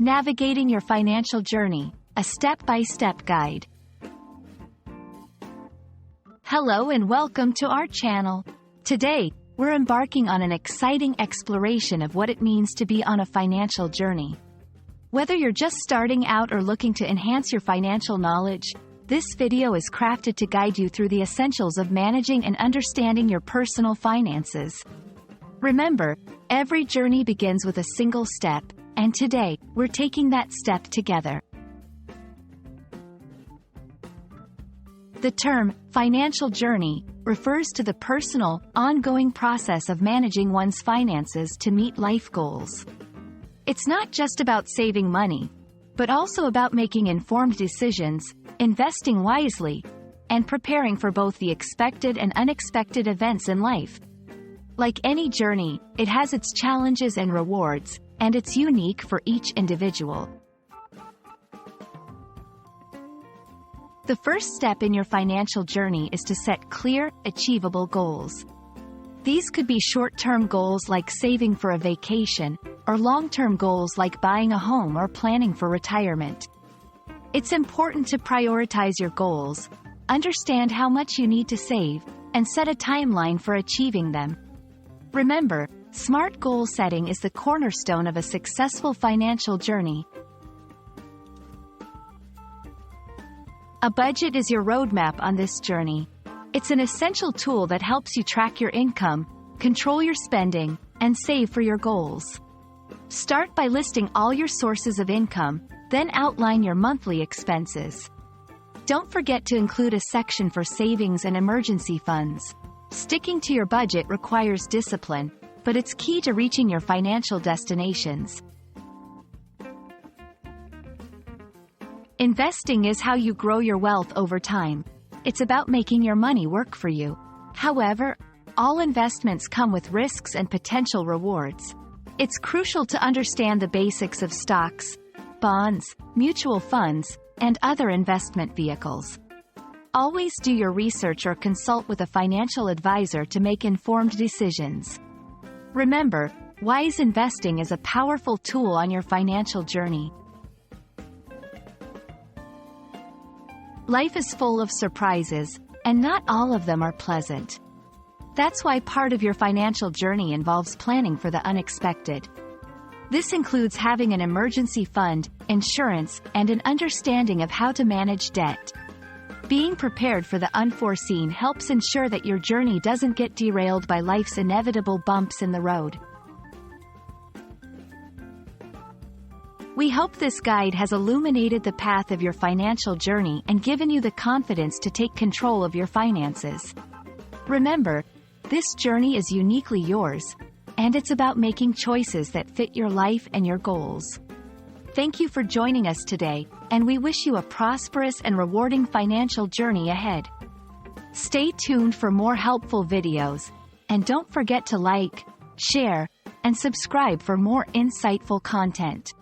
Navigating Your Financial Journey, a step-by-step guide. Hello and welcome to our channel. Today, we're embarking on an exciting exploration of what it means to be on a financial journey. Whether you're just starting out or looking to enhance your financial knowledge, this video is crafted to guide you through the essentials of managing and understanding your personal finances. Remember, every journey begins with a single step, and today, we're taking that step together. The term, financial journey, refers to the personal, ongoing process of managing one's finances to meet life goals. It's not just about saving money, but also about making informed decisions, investing wisely, and preparing for both the expected and unexpected events in life. Like any journey, it has its challenges and rewards, and it's unique for each individual. The first step in your financial journey is to set clear, achievable goals. These could be short-term goals like saving for a vacation, or long-term goals like buying a home or planning for retirement. It's important to prioritize your goals, understand how much you need to save, and set a timeline for achieving them. Remember, smart goal setting is the cornerstone of a successful financial journey. A budget is your roadmap on this journey. It's an essential tool that helps you track your income, control your spending, and save for your goals. Start by listing all your sources of income, then outline your monthly expenses. Don't forget to include a section for savings and emergency funds. Sticking to your budget requires discipline, but it's key to reaching your financial destinations. Investing is how you grow your wealth over time. It's about making your money work for you. However, all investments come with risks and potential rewards. It's crucial to understand the basics of stocks, bonds, mutual funds, and other investment vehicles. Always do your research or consult with a financial advisor to make informed decisions. Remember, wise investing is a powerful tool on your financial journey. Life is full of surprises, and not all of them are pleasant. That's why part of your financial journey involves planning for the unexpected. This includes having an emergency fund, insurance, and an understanding of how to manage debt. Being prepared for the unforeseen helps ensure that your journey doesn't get derailed by life's inevitable bumps in the road. We hope this guide has illuminated the path of your financial journey and given you the confidence to take control of your finances. Remember, this journey is uniquely yours, and it's about making choices that fit your life and your goals. Thank you for joining us today, and we wish you a prosperous and rewarding financial journey ahead. Stay tuned for more helpful videos, and don't forget to like, share, and subscribe for more insightful content.